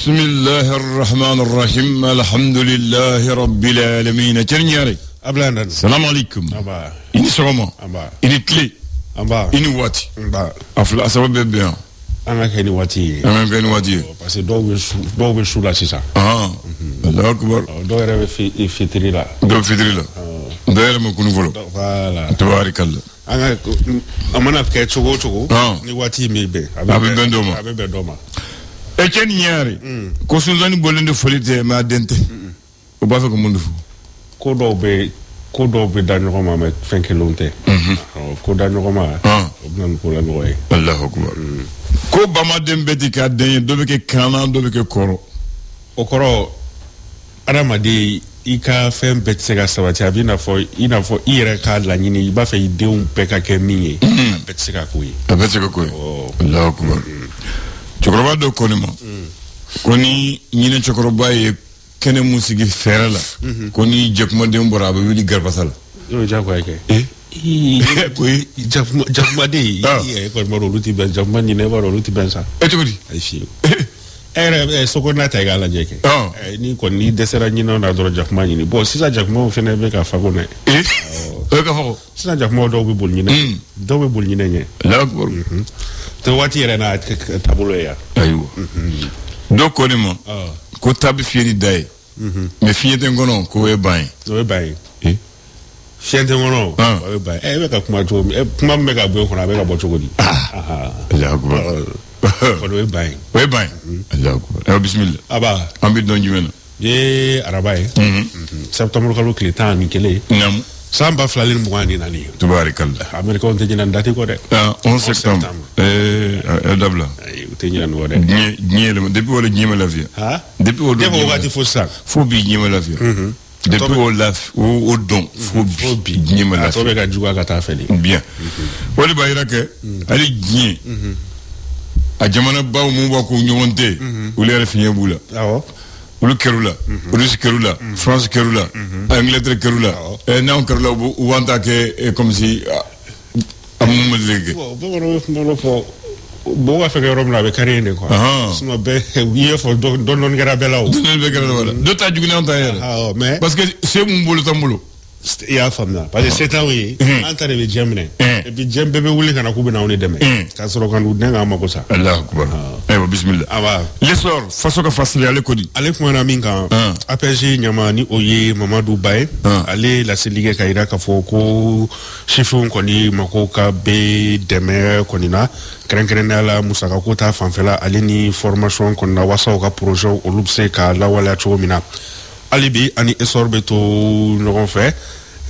بسم الله الرحمن الرحيم الحمد لله رب العالمين ترنياري أبلانا السلام عليكم أبا إني سوما أبا إني كلي أبا إني واتي أبا أفلا أسباب بيان أنا كأني واتي أنا كأني واتي parce que dɔw bɛ su la sisan الله أكبر dɔw yɛrɛ bɛ fitiri la دو فيدري لا دو يرى ما كونوا فلو voilà تبارك الله an ka a mana kɛ cogo o cogo ni waati min bɛ a bɛ bɛn dɔ ma a bɛ bɛn dɔ ma e cɛ ni ɲaare ko sunzani bɔlen de foli tɛ mɛ a den tɛ o b'a fɛ ka mun de fɔ ko dɔw bɛ da ɲɔgɔn ma mɛ fɛn kelenw tɛ ko da ɲɔgɔn ma o bɛ na ni ko la nɔgɔ ye alahu akubar ko bamaden bɛɛ ti k'a den ye dɔ bɛ kɛ kaana dɔ bɛ kɛ kɔrɔ o kɔrɔ adamaden i ka fɛn bɛɛ tɛ se ka sabati a bɛ i n'a fɔ i yɛrɛ ka laɲini i b'a fɛ i denw bɛɛ ka kɛ min ye a bɛɛ tɛ se ka k'o ye a bɛɛ tɛ se ka k'o ye alahu akubar cɛkɔrɔba dɔ ko ne ma ko ni ɲinɛ cɛkɔrɔba ye kɛnɛ mun sigi fɛrɛ la ko ni jɛkumaden bɔra a bɛ wuli garibasa la y'o diyagoya kɛ ko jakumaden e kɔni b'a dɔn olu tɛ bɛn jakuma ɲinɛ i b'a dɔn olu tɛ bɛn sa e cogo di ayi fiyewu e yɛrɛ sokɔnɔna ta i k'a lajɛ kɛ ni kɔni dɛsɛra ɲinɛw na dɔrɔn jakuma ɲini bon sisan jakumaw fana bɛ ka fako n'a ye o ye ka fɔ ko sisan jakumaw dɔw bɛ boli ɲinɛ dɔw bɛ boli ɲinɛ ɲɛ alahu akubar te waati yɛrɛ n'a taabolo ye yan ayiwa dɔ ko ne ma ko ta bɛ fiyɛ ni da ye mɛ fiɲɛ tɛ n kɔnɔ ko o ye ban ye o ye ban ye fiɲɛ tɛ n kɔnɔ o ye ban ye e bɛ ka kuma cogo min kuma min bɛ ka bɔ e kɔnɔ a bɛ ka bɔ cogo di alahu akubar o ye ban ye o ye ban ye alahu akubar ayiwa bisimila aba an bɛ dɔn jumɛn na ye araba ye septembre kalo tile 11 naamu san 2024 tubaarikala americain tɛ ɲinɛ dati kɔ dɛ 11 septembre dabila u tɛ ɲinɛ nin kɔ dɛ diɲɛ yɛlɛma depuis o la diɲɛ ma lafiya depuis o don wagati fo sisan fo bi diɲɛ ma lafiya depuis o don fo bi diɲɛ ma lafiya a tɔ bɛ ka juguya ka taa fɛ de bien o de b'a yira kɛ hali diɲɛ a jamana baw mun b'a ko ɲɔgɔn tɛ olu yɛrɛ fiɲɛ b'u la awɔ olu kɛr'u la Russie kɛr'u la France kɛr'u la Angleterre kɛr'u la n'anw kɛr'u la u b'an ta kɛ comme si a mun ma deli kɛ bamananw ye kuma dɔ fɔ mɔgɔw b'a fɛ kɛ yɔrɔ min na a bɛ kari yen de quoi sinon bɛɛ i ye fɔ dɔɔni kɛra bɛɛ la o dɔɔni bɛɛ kɛra la wala dɔ ta jugu n'anw ta yɛrɛ mais parce que se mun bolo t'an bolo i y'a faamuya parce que se t'anw ye an ta de bɛ diɲɛ minɛ et puis diɲɛ bɛɛ bɛ wuli ka na k'u bɛ n'anw de dɛmɛ k'a sɔrɔ ka n'u dɛn k'an mago sa alahu akubar ayiwa bisimila l'essor faso ka fasili ale ko di ale kumana min kan APG ɲama ni o ye Mamadu Ba ye ale laseli kɛ ka yira k'a fɔ ko sifinw kɔni mako ka bɛ dɛmɛ kɔni na kɛrɛnkɛrɛnnenya la musakako ta fanfɛla ale ni formation kɔni na walasa u ka projet olu bɛ se ka lawaleya cogo min na hali bi ani essor bɛ to ɲɔgɔn fɛ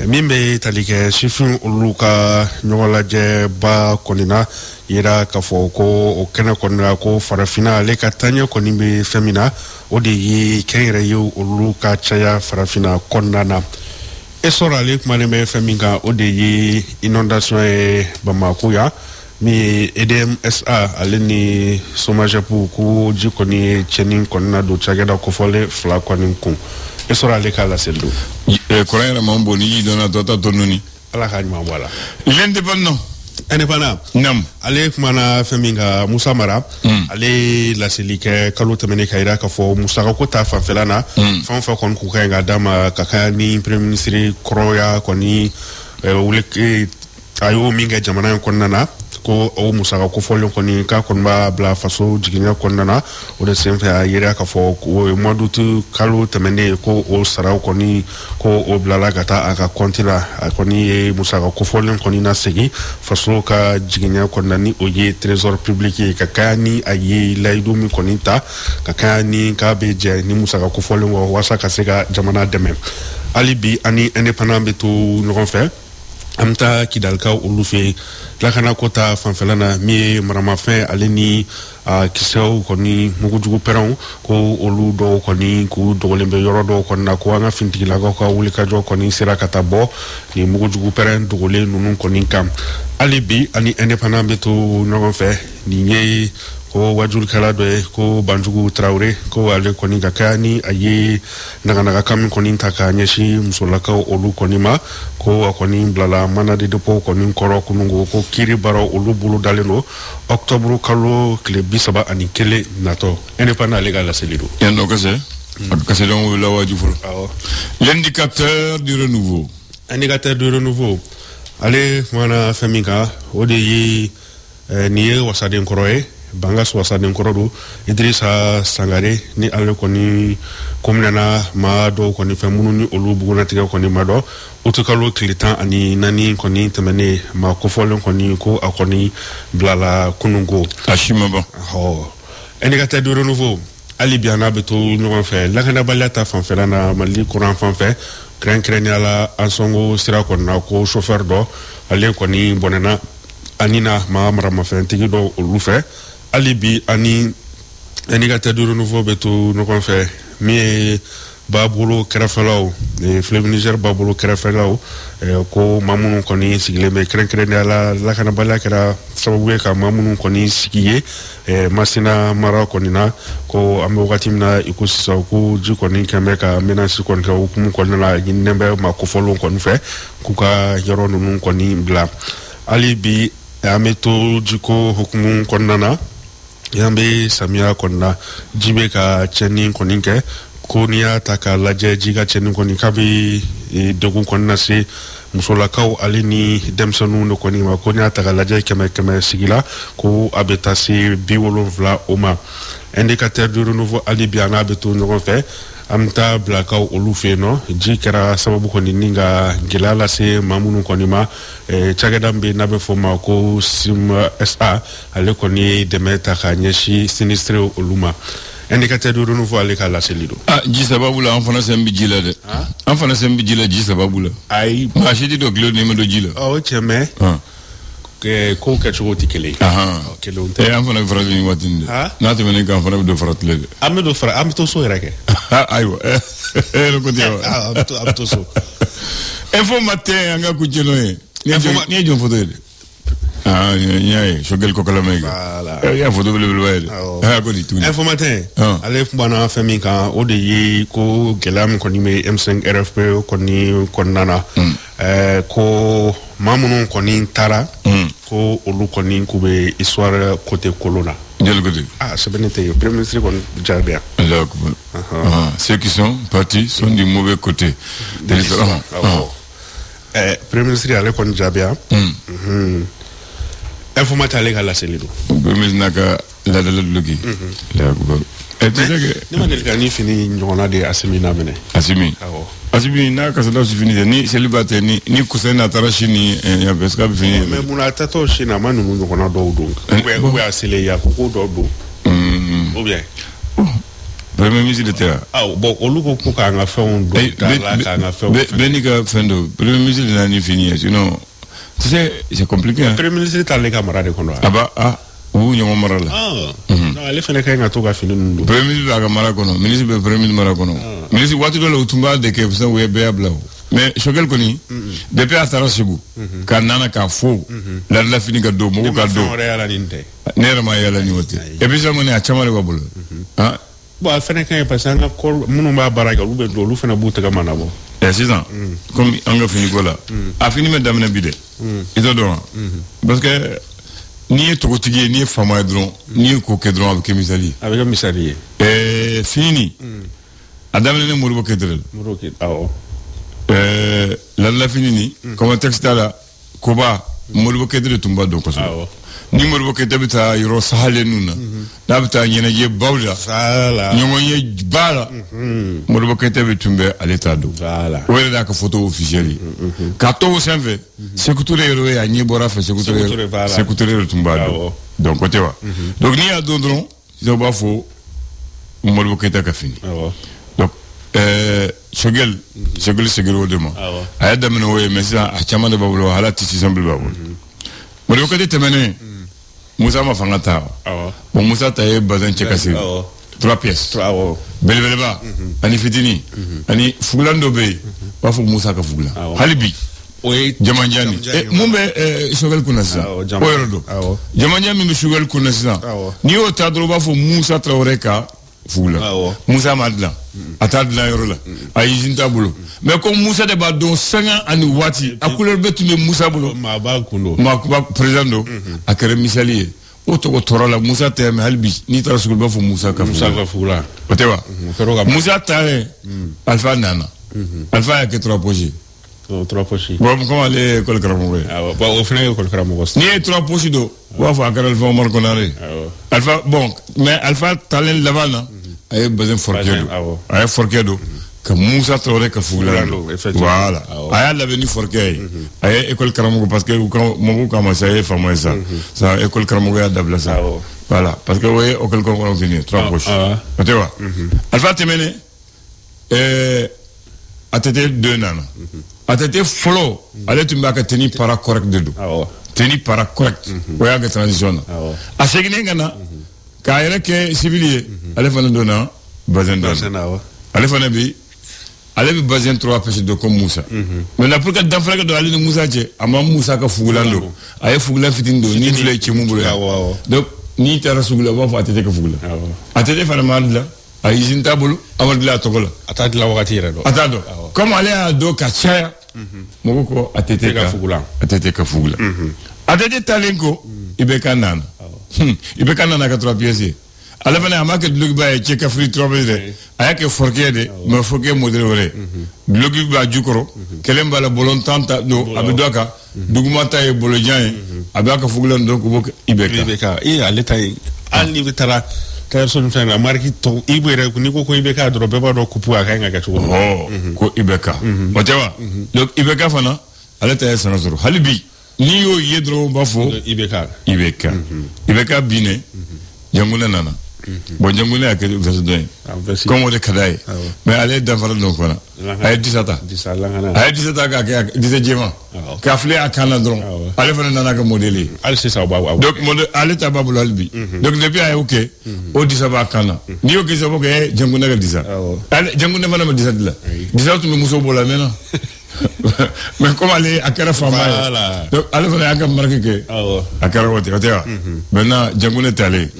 min bɛ tali kɛ sifin olu ka ɲɔgɔn lajɛba kɔni na yira k'a fɔ ko o kɛnɛ kɔni na ko farafinna ale ka taaɲɛ kɔni bɛ fɛn min na o de ye kɛnyɛrɛye olu ka caya farafinna kɔnɔna na essor ale kumalen bɛ fɛn min kan o de ye inondation ye Bamako yan min ye EDMSA ale ni SOMAGEP ko ji kɔni ye tiɲɛni kɔni na don cakɛda kofɔlen 2 kɔni kun essor ale k'a laseli don kɔrɔ yɛrɛ man bon ni ji donna tɔ ta tɔ nuni ala k'a ɲuman bɔ a la l'indépendant nam ale kumana fɛn min kan Musa Mara ale laseli kɛ kalo tɛmɛnen ka yira k'a fɔ musakako ta fanfɛla na fɛn o fɛn kɔni kun ka ɲi ka d'a ma ka kan ni premier ministre kɔrɔya kɔni wuli a y'o min kɛ jamana in kɔnɔna na ko o musaka kofɔlen kɔni k'a kɔni b'a bila faso jiginɲɛ kɔnɔna na o de senfɛ a yira k'a fɔ o ye mois d'août kalo tɛmɛnen ko o saraw kɔni ko o bilala ka taa a ka compte la a kɔni ye musaka kofɔlen kɔni na segin faso ka jiginɲɛ kɔnɔna ni o ye trésor public ye ka kɛɲɛ ni a ye layidu min kɔni ta ka kɛɲɛ ni k'a bɛ jɛ ni musaka kofɔlen kɔ walasa ka se ka jamana dɛmɛ hali bi ani indépendant bɛ to ɲɔgɔn fɛ an bɛ taa kidalikaw olu fɛ yen lakanako ta fanfɛla na min ye maramafɛn ale ni kisɛw kɔni mugujugu pɛrɛnw ko olu dɔw kɔni k'u dogolen bɛ yɔrɔ dɔw kɔni na ko an ka finitigilakaw ka wulikajɔ kɔni sera ka taa bɔ ni mugujugu pɛrɛn dogolen ninnu kɔni kan hali bi ani indépendant bɛ to ɲɔgɔn fɛ nin ye ko wajulkala dɔ ye ko Banjugu Traoré ko ale kɔni ka kɛ ni a ye naga min kɔni ta ka ɲɛsin musolakaw olu kɔni ma ko a kɔni bilala Manadi dépôt kɔni kɔrɔ kunungo ko kiiri baara olu bolo dalen don octobre kalo tile 31 natɔ indépendant ale ka laseli don. Yan dɔ kase kase dɔn wele waaju fɔlɔ. L'indicateur du renouveau. Indicateur du renouveau ale mana fɛn min kan o de ye nin ye wasaden kɔrɔ ye Bangas wasaden kɔrɔ don Idrissa Sangare ni ale kɔni kominana maa dɔw kɔni fɛn minnu ni olu bugunatigɛ kɔni ma dɔn utukalo tile 14 kɔni tɛmɛnen maa kofɔlen kɔni ko a kɔni bilala kunungo a si ma ban. Indicateur du renouveau hali bi n'a bɛ to ɲɔgɔn fɛ lakanabaliya ta fanfɛla na Mali kuran fanfɛ kɛrɛnkɛrɛnnenya la an sɔngo sira kɔni na ko chauffeur dɔ ale kɔni bɔnɛna ani na maa maramafɛntigi dɔ olu fɛ hali bi ani indicateur du renouveau bɛ to ɲɔgɔn fɛ min ye Babolo kɛrɛfɛlaw fleuve Niger Babolo kɛrɛfɛlaw ko maa minnu kɔni sigilen bɛ kɛrɛnkɛrɛnnenya la lakanabaliya kɛra sababu ye ka maa minnu kɔni sigi ye Masina mara kɔni na ko an bɛ wagati min na i ko sisan ko ji kɔni kɛn bɛ ka menace kɔni kɛ hukumu kɔnɔna la ɲininen bɛ maa kofɔlenw kɔni fɛ k'u ka yɔrɔ ninnu kɔni bila hali bi an bɛ to jiko hukumu kɔnɔna na an bɛ samiya kɔni na ji bɛ ka tiɲɛni kɔni kɛ ko n'i y'a ta k'a lajɛ ji ka tiɲɛni kɔni k'a bɛ degun kɔni lase musolakaw ale ni denmisɛnninw de kɔni ma ko n'i y'a ta k'a lajɛ 100 sigi la ko a bɛ taa se 70 o ma indicateur du renouveau hali bi an n'a bɛ to ɲɔgɔn fɛ an bɛ taa bilakaw olu fɛ yen nɔ ji kɛra sababu kɔni ni ka gɛlɛya lase maa minnu kɔni ma cakɛda min bɛ n'a bɛ fɔ o ma ko SIMSA ale kɔni ye dɛmɛ ta ka ɲɛsin sinistre olu ma indicateur du renouveau ale ka laseli don. Ji sababu la an fana sen bɛ ji la dɛ. An fana sen bɛ ji la ji sababu la. Ayi. Maa si tɛ dɔ kilo ni ma dɔ ji la. O cɛ mɛ. Kow kɛcogo tɛ kelen ye. Kelenw tɛ. An fana bɛ farati ni waati nin de. N'a tɛmɛnen kan an fana bɛ dɔ farati la dɛ. An bɛ dɔ fara an bɛ to so yɛrɛ kɛ. Ayiwa yɛrɛ ko tɛ wa. A bɛ to so. Info matin an ka ku jɛn'o ye. N'i ye jɔn foto ye dɛ. N y'a ye Choguel ko kalama ye. I y'a foto belebeleba ye dɛ. Ko di tuguni. Info matin ale kumana fɛn min kan o de ye ko gɛlɛya min kɔni bɛ M5 RFP kɔni kɔnɔna na ko maa minnu kɔni taara ko olu kɔni k'u bɛ histoire côté kolon na. Jeli côté. Sɛbɛnni tɛ yen premier ministre kɔni jaabi yan. Ceux qui sont partis sont du mauvais côté de l'histoire. Premier ministre ale kɔni jaabi yan. Information ale ka laseli don. Premier n'a ka ladala duloki. Ne ma deli ka ni fini ɲɔgɔnna de Asimi na minɛ. Asimi. Asimi n'a kasala si fini ni célibataire ni cousin na taara Chine ya parce que a bɛ fini. Mais mun na tatɔ Chine a ma ninnu ɲɔgɔnna dɔw don. Ou bien a selen ya ko dɔw don. Ou bien. Premier ministre de tɛ wa. Bon olu ko ko k'an ka fɛnw don da la k'an ka fɛnw. Bɛɛ n'i ka fɛn don. Premier ministre de nana ni fini ye sinon. Tu sais, c'est compliqué. Le premier ministre est allé camarade de Kono. Ou ɲɔgɔn mara la. Non, ale fana ka ɲi ka to ka fini ninnu don. Premier ministre b'a ka mara kɔnɔ, ministre bɛ premier ministre mara kɔnɔ. Ministre waati dɔ la u tun b'a de kɛ sisan u ye bɛɛ y'a bila o. Mais Choguel kɔni, depuis a taara Segu, k'a nana k'a fo, ladala fini ka don, mɔgɔw ka don. Ne ma fɛn wɛrɛ yala nin tɛ. Ne yɛrɛ ma yala nin o tɛ. Et puis sisan kɔni a caman de b'a bolo. Bon a fana ka ɲi parce que an ka minnu b'a baara kɛ olu bɛ don olu fana b'u tɛgɛ ma nabɔ. Sisan comme an ka fini ko la, a fini bɛ daminɛ bi dɛ. I t'o dɔn wa? Parce que n'i ye tɔgɔtigi ye n'i ye faama ye dɔrɔn n'i ye ko kɛ dɔrɔn a bɛ kɛ misali ye. A bɛ kɛ misali ye. Fini nin a daminɛ ni Modibo Keyita de la. Modibo Keyita awɔ. Ladala fini nin comme texte t'a la koba Modibo Keyita de tun b'a dɔn kosɛbɛ. Awɔ. Ni Modibo Keyita bɛ taa yɔrɔ sahalen na n'a bɛ taa ɲɛnajɛ baw la ɲɔgɔn ye ba la Modibo Keyita bɛ tun bɛ ale t'a dɔn. O yɛrɛ y'a ka photo officiel ye. K'a to o sanfɛ Sékou Touré yɛrɛ ye a ɲɛ bɔra fɛ Sékou Touré yɛrɛ tun b'a dɔn. Donc o tɛ wa. Donc n'i y'a dɔn dɔrɔn sisan u b'a fɔ Modibo Keyita ka fini. Donc Choguel seginna o de ma. A y'a daminɛ o ye mais sisan a caman de b'a bolo hali a tisi simple b'a bolo. Modibo Keyita tɛmɛnen Musa ma fanga ta. Bon Musa ta ye bazin cɛ ka siri 3 pièces. Belebeleba ani fitini ani fugulan dɔ bɛ yen u b'a fɔ Musa ka fugulan. Hali bi Oui. Jamanjani. Mumbe Shogel Kunasa. Oyerodo. Jamanjani mbe Shogel Kunasa. Ni o tadroba fo Musa Traoré ka fugula. Musa Madla. Atadla yorola. Ayijinta bulo. Mais comme Musa de ba don 5 ans ani wati, akulor betu me Musa bulo. Ma ba kundo. Ma président akere misali. Oto torola Musa te me halbi ni tara sugul ba fo Musa ka fugula. Otewa. Musa tare Alpha Nana. Alpha ya ke 3 projets. 3 poches. Bon, comment aller école Karamogo? Bon, au final, école Karamogo. Ni 3 poches d'eau. Wa fa akara Alpha Omar Konare. Alpha, bon, mais Alpha talent lavana. Aye besoin forquer. Aye forquer d'eau. Que Moussa Traoré ka fugula. Voilà. Aye la venu forquer. Aye école Karamogo parce que mon comment ça est fameux ça. Ça école Karamogo a d'abla ça. Voilà, parce que vous voyez auquel on venir 3 poches. Tu vois. Alpha temene atete 2 nana. Atete follow ale tumba ka teni para correct dedu teni para correct oya ga transition a segine ngana ka yere ke civilier ale fana dona bazen dona ale fana bi ale bi bazen 3 pêche de comme Moussa mais la pour que dans frère do ale ni Moussa je ama Moussa ka fugulando ay fugula fitindo ni flay ci mumbulo donc ni tara sugula ba fa atete ka fugula atete fana madla ay jintabulu amadla tokola atadla wakati redo atado comme ale a do ka chaya Mogoko atete ka fugula atete talenko ibeka nana ibeka nana ka 3 pièces ala fana amaka dlugi ba e cheka free 3 pièces ayake forke de me forke modere wore dlugi ba jukoro kelemba la bolontanta do abidoka dugumata e bolojan abaka fugula ndo ko bok ibeka aleta al ni vitara person fana marki to ibere ni ko ibeka do beba do kupu aka nga chuko ko ibeka otewa donc ibeka fana aleta sana zoro halibi ni yo yedro bafo ibeka bine janguna nana bon janguna ak version comme on de kadai mais allez dans donc voilà ay disata ka disejema ka fle akana dron allez fana nana ka modeli allez c'est ça donc model allez tababu halbi donc depuis ay OK o disaba kana ni yo kisa boke janguna ka disa allez janguna fana ma disa dila disa tu muso bola mena mais comme aller à quelle femme donc allez fana aka marqué que akara wote otewa maintenant janguna tale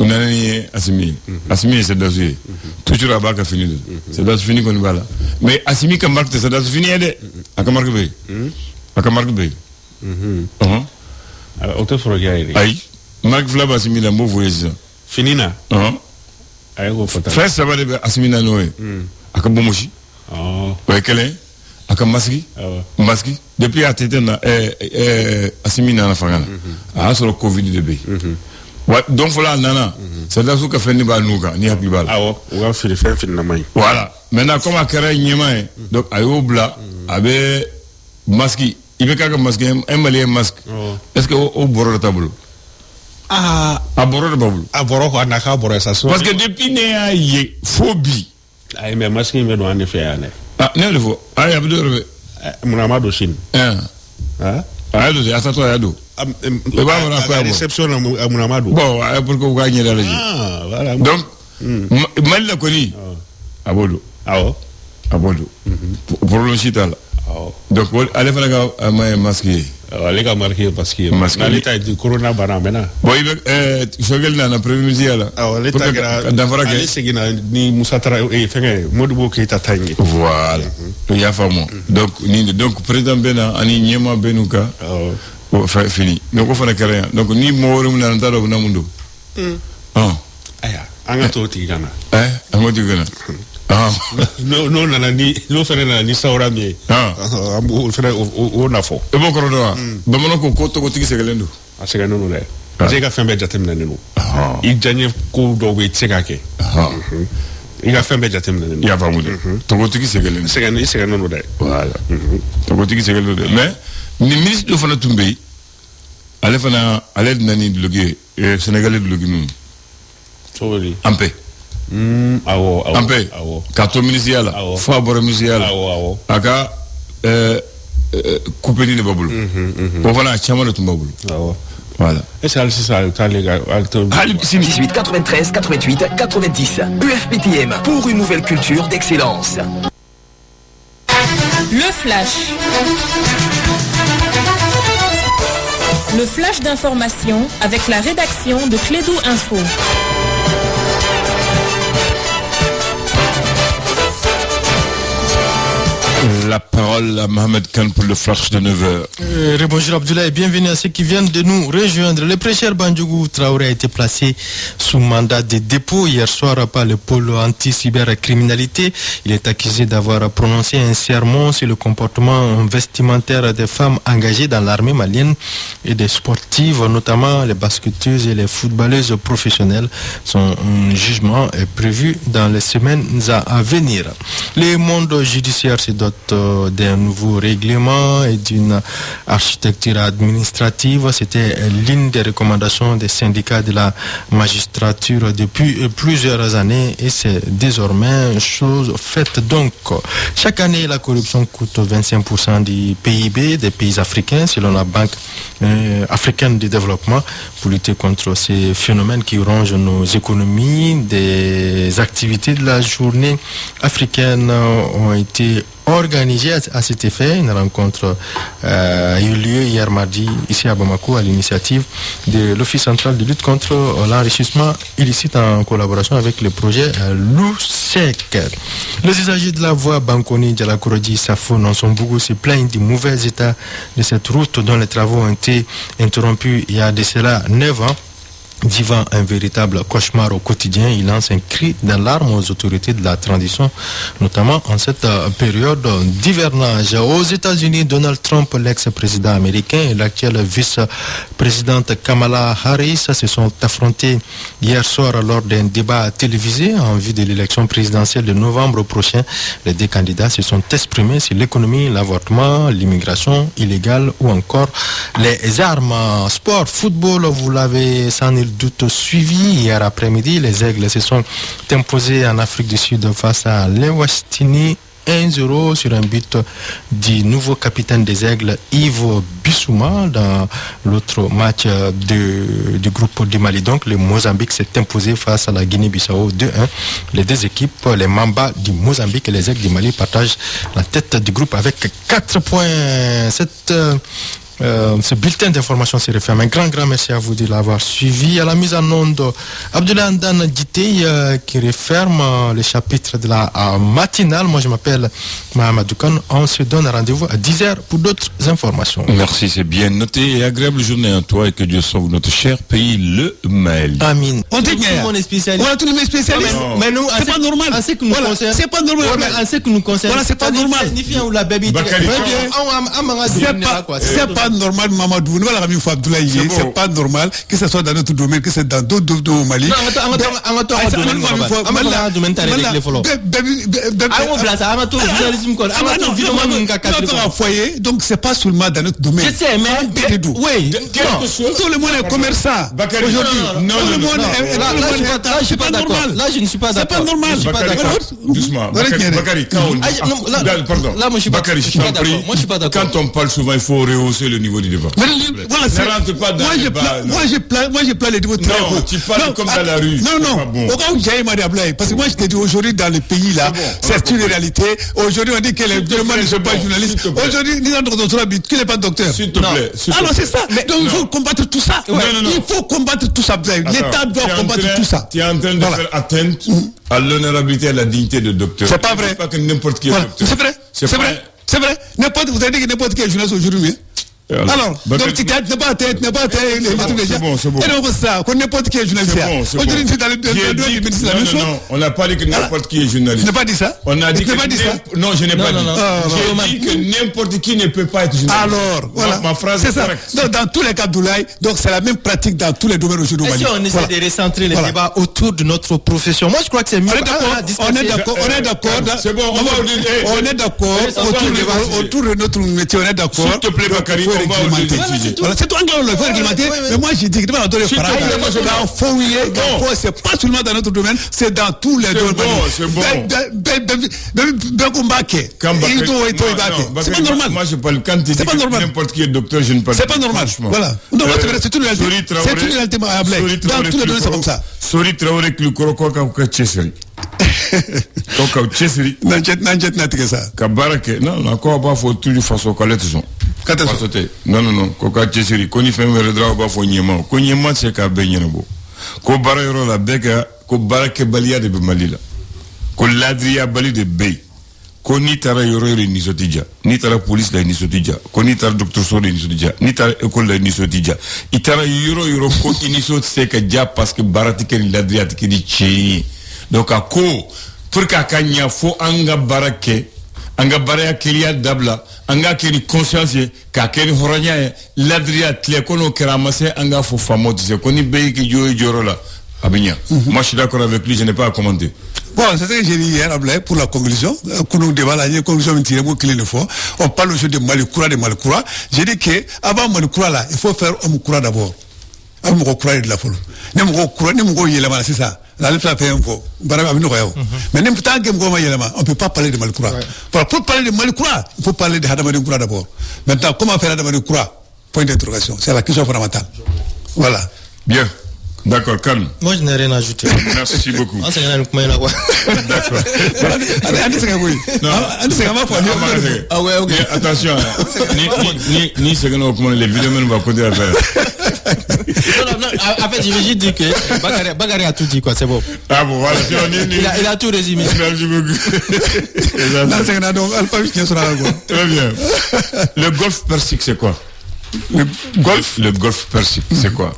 on a ni Assimi c'est dossier toujours à baka fini c'est dossier fini qu'on va là mais Assimi comme marque c'est dossier fini de aka marque be auto frogaire ay marque flaba Assimi la mot voyage finina ay go fota frère ça va de Assimi na noé aka bomoshi ouais quel aka maski depuis à tete na Assimi na fangana a sur le covid de be donc voilà nana c'est là que fait ni ba nuka ni happy bal on va faire na mai voilà maintenant comme akara nyema donc ayo bla abe maski ibeka ka maski emale masque est-ce que au boro de tableau a boro de babulu a boro ko anaka boro ça parce que depuis ne aye phobie ay mais masque me do en effet ane ne le faut ay abdou munamado shin ayado de asato ayado la réception à Munamado bon pour que vous gagnez la légion voilà donc mal la connu abodo pour le site là donc allez faire la main masqué allez ga marqué parce que l'état du corona bana mena bon Shogel na premier musée là l'état d'avara que segina ni Musatara et fenge Modibo Keita tangi voilà il y a famo donc président bena ani nyema benuka fini donc fana kare donc ni morum na ndaro na mundo aya anga to tigana amodi gana no na ni no fere na ni saura mi ambu fere o na fo e bon korodo ba mono ko to tigi segelendo asega no le asega fembe jatem na nenu I janye ko do we tsegake il a fait un budget il y a pas de to tigi segelendo sega no de voilà to tigi segelendo mais ni ministre de fana tumbe ale fana ale nani logi sénégalais logi nous toli ampe ampe kato ministériel fa boro ministériel aka coupé ni de babulu bon voilà chama de babulu voilà et ça les gars 18 93 88 90 UFPTM pour une nouvelle culture d'excellence. Le flash. Le flash d'information avec la rédaction de Clédou Info. La parole à Mohamed Khan pour le flash de 9h. Bonjour Abdoulaye et bienvenue à ceux qui viennent de nous rejoindre. Le prêcheur Bandjougou Traoré a été placé sous mandat de dépôt hier soir par le pôle anti-cybercriminalité. Il est accusé d'avoir prononcé un sermon sur le comportement vestimentaire des femmes engagées dans l'armée malienne et des sportives, notamment les basketteuses et les footballeuses professionnelles. Son jugement est prévu dans les semaines à venir. Le monde judiciaire se dote d'un nouveau règlement et d'une architecture administrative. C'était l'une des recommandations des syndicats de la magistrature depuis plusieurs années et c'est désormais chose faite. Donc, chaque année, la corruption coûte 25% du PIB des pays africains, selon la Banque africaine de développement. Pour lutter contre ces phénomènes qui rongent nos économies, des activités de la journée africaine ont été organisé à cet effet. Une rencontre a eu lieu hier mardi ici à Bamako à l'initiative de l'Office central de lutte contre l'enrichissement illicite en collaboration avec le projet LUSEC. Les usagers de la voie Bankoni de la Korodi Safo Nansonbougou se plaignent du mauvais état de cette route dont les travaux ont été interrompus il y a de cela 9 ans. Vivant un véritable cauchemar au quotidien, il lance un cri d'alarme aux autorités de la transition, notamment en cette période d'hivernage. Aux États-Unis, Donald Trump, l'ex-président américain, et l'actuelle vice-présidente Kamala Harris se sont affrontés hier soir lors d'un débat télévisé en vue de l'élection présidentielle de novembre prochain. Les deux candidats se sont exprimés sur l'économie, l'avortement, l'immigration illégale ou encore les armes. Sport, football, vous l'avez sans nul doute suivi. Hier après-midi, les Aigles se sont imposés en Afrique du Sud face à l'Ewastini 1-0 sur un but du nouveau capitaine des Aigles, Ivo Bissouma. Dans l'autre match du groupe du Mali, donc le Mozambique s'est imposé face à la Guinée-Bissau 2-1. Les deux équipes, les Mamba du Mozambique et les Aigles du Mali, partagent la tête du groupe avec 4 points. Ce bulletin d'information se referme. Un grand merci à vous de l'avoir suivi. À la mise en onde, Abdoulaye Andan Djité qui referme le chapitre de la matinale. Moi, je m'appelle Mahamadou Khan. On se donne rendez-vous à 10h pour d'autres informations. Merci, c'est bien noté et agréable journée à toi et que Dieu sauve notre cher pays, le Mali. Amin. On dit qu'on est spécialiste. Voilà, tous les spécialistes. Mais nous, c'est pas normal. C'est pas normal. C'est que nous concerne. Voilà, c'est pas normal. C'est pas normal, Mamadou. C'est pas normal que ce soit dans notre domaine, que c'est dans d'autres domaines au Mali. Donc c'est pas seulement dans notre domaine. Je sais, mais oui, tout le monde est commerçant aujourd'hui. Là, je suis pas d'accord. Là, je ne suis pas d'accord. C'est pas normal. Je suis pas d'accord. Doucement. Bakary, pardon. Là, moi, je suis pas d'accord. Moi, je suis pas d'accord. Quand on parle souvent, il faut rehausser le niveau du débat. Voilà, ne rentre pas dans le débat. Moi, je plains les niveaux très hauts. Non, tu parles comme dans la rue. Non. Au cas où j'ai Marie Ablaye, parce que moi, je t'ai dit aujourd'hui dans le pays là, c'est une réalité. Aujourd'hui, on dit que les gens ne sont pas journalistes. Aujourd'hui, ni dans notre doctorat, qui n'est pas docteur. S'il te plaît. Alors, c'est ça. Donc, il faut combattre tout ça. Il faut combattre tout ça. L'État doit combattre tout ça. Tu es en train de faire atteinte à l'honorabilité et à la dignité de docteur. C'est pas vrai. Pas que n'importe qui est docteur. C'est vrai. Vous avez dit que n'importe qui est journaliste aujourd'hui. Alors, donc tu n'es pas à tête, c'est bon. Et donc ça, qu'on n'importe qui est journaliste. Aujourd'hui, c'est dans le ministre la même chose. Non, on n'a pas dit que n'importe qui est journaliste. Tu n'as pas dit ça? On a dit que non, je n'ai pas dit. J'ai dit que n'importe qui ne peut pas être journaliste. Alors, voilà. Ma phrase est correcte. Donc, dans tous les cas d'Oulaye, donc c'est la même pratique dans tous les domaines aujourd'hui au Mali. Si on essaie de recentrer les débats autour de notre profession, moi je crois que c'est mieux. On est d'accord. C'est bon, on est d'accord autour de notre métier, on est d'accord. S'il te plaît, Bakary. Voilà, c'est toi qui il faut réglementer. Mais moi, j'ai dit que c'est pas seulement dans notre domaine, c'est dans tous les domaines. C'est bon. C'est pas normal. Moi, je parle quand tu dis que n'importe qui est docteur, je ne parle pas. C'est pas normal. Voilà. C'est une réalité. C'est une réalité. Dans tous les domaines, c'est comme ça. Sori Traoré, le Koroko, Chesseri. Donc, Chesseri. Nanjet n'a que ça. Kabarake. Non, encore pas faut toujours faire son collecte. Quand Pas sauter. Non. Koka Tchessiri. Koni fait un redra ba fo nyema. Ko nyema c'est ka be nyebo. Ko bara yoro la beka. Ko bara ke balia de Malila. Ko ladria bali de Bay. Ko ni tara yoro ni sotija. Ni tara police la ni sotija. Ko ni tara docteur so ni sotija. Ni tara école la ni sotija. Itara yoro ko ni sot c'est que dia parce que barati ke ladria ke di chi. Donc a ko pour ka kanya fo anga barake. Anga baraya kelia dabla anga keni conscience ka keni horanya ladria tle kono keramase anga fo famote c'est koni be ki joro la abinya. Moi je suis d'accord avec lui, je n'ai pas à commenter. Bon, c'est ce que j'ai dit hier pour la conclusion. Nous débat la conclusion tirée pour qu'il le faut. On parle aujourd'hui de Malikoura. J'ai dit que avant Malikoura là, il faut faire Malikoura d'abord. Malikoura de la foule. Malikoura, c'est ça. La lèvre fait un peu. Mais n'importe quel on ne peut pas parler de Malikoura. Pour parler de Malikoura, il faut parler de Hadamadoukura d'abord. Maintenant, comment faire Hadamadoukura? Point d'interrogation. C'est la question fondamentale. Voilà. Bien. D'accord, calme. Moi, je n'ai rien à ajouter. Merci beaucoup. D'accord. Ah ouais, ok. Attention. Ni ce que nous recommandons, les vidéos, nous va continuer à faire. Non. En fait, je vais juste dire que Bagari a tout dit, quoi. C'est bon. Ah bon, voilà. Il a tout résumé. Merci beaucoup. Très bien. Le golfe Persique, c'est quoi? Le golfe Persique, c'est quoi?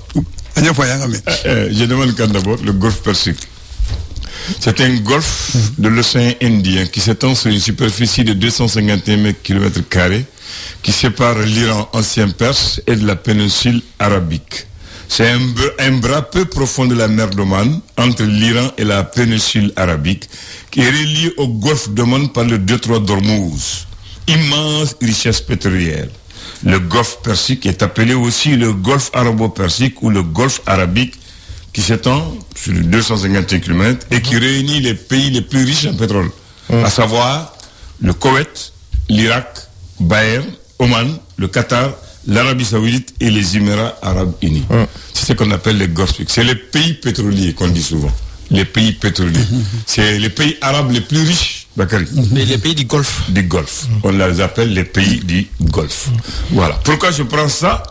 Je demande quand d'abord le golfe Persique. C'est un golfe de l'océan Indien qui s'étend sur une superficie de 251 km² qui sépare l'Iran ancien Perse et de la péninsule arabique. C'est un bras peu profond de la mer d'Oman entre l'Iran et la péninsule arabique qui est relié au golfe d'Oman par le détroit d'Ormuz. Immense richesse pétrolière. Le golfe Persique est appelé aussi le golfe arabo-persique ou le golfe arabique qui s'étend sur 251 km et qui réunit les pays les plus riches en pétrole, à savoir le Koweït, l'Irak, Bahreïn, Oman, le Qatar, l'Arabie Saoudite et les Émirats Arabes Unis. C'est ce qu'on appelle les golfe. C'est les pays pétroliers qu'on dit souvent. Les pays pétroliers. C'est les pays arabes les plus riches, Bakary. Mais les pays du Golfe. Du Golfe. On les appelle les pays du Golfe. Voilà. Pourquoi je prends ça?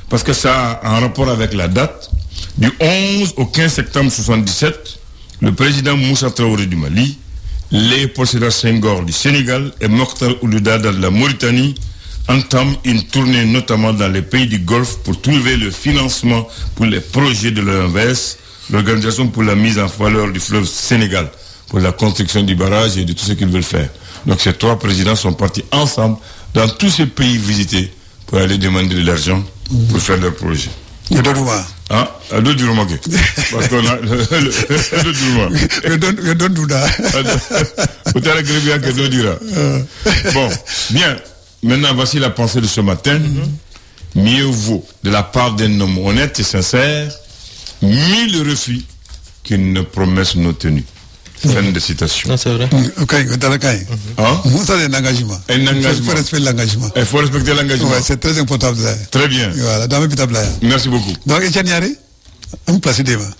Parce que ça a un rapport avec la date. Du 11 au 15 septembre 1977, le président Moussa Traoré du Mali, Léopold Sédar Senghor du Sénégal et Mokhtar Ould Daddah de la Mauritanie entament une tournée notamment dans les pays du Golfe pour trouver le financement pour les projets de l'OMVS, l'Organisation pour la mise en valeur du fleuve Sénégal, pour la construction du barrage et de tout ce qu'ils veulent faire. Donc ces trois présidents sont partis ensemble dans tous ces pays visités pour aller demander de l'argent pour faire leur projet. Hein? À deux du remarqué. Parce qu'on a deux du remarqué. Bon, bien. Maintenant, voici la pensée de ce matin. Mieux vaut, de la part d'un homme honnête et sincère, 1000 refus qu'une promesse non tenue. Fin de citation. Non, c'est vrai. Hein? C'est un engagement. Un engagement. Il faut respecter l'engagement. Il faut respecter l'engagement. Ouais, c'est très important. Très bien. Voilà, Merci beaucoup. Donc, Etienne Yari, on place des mains.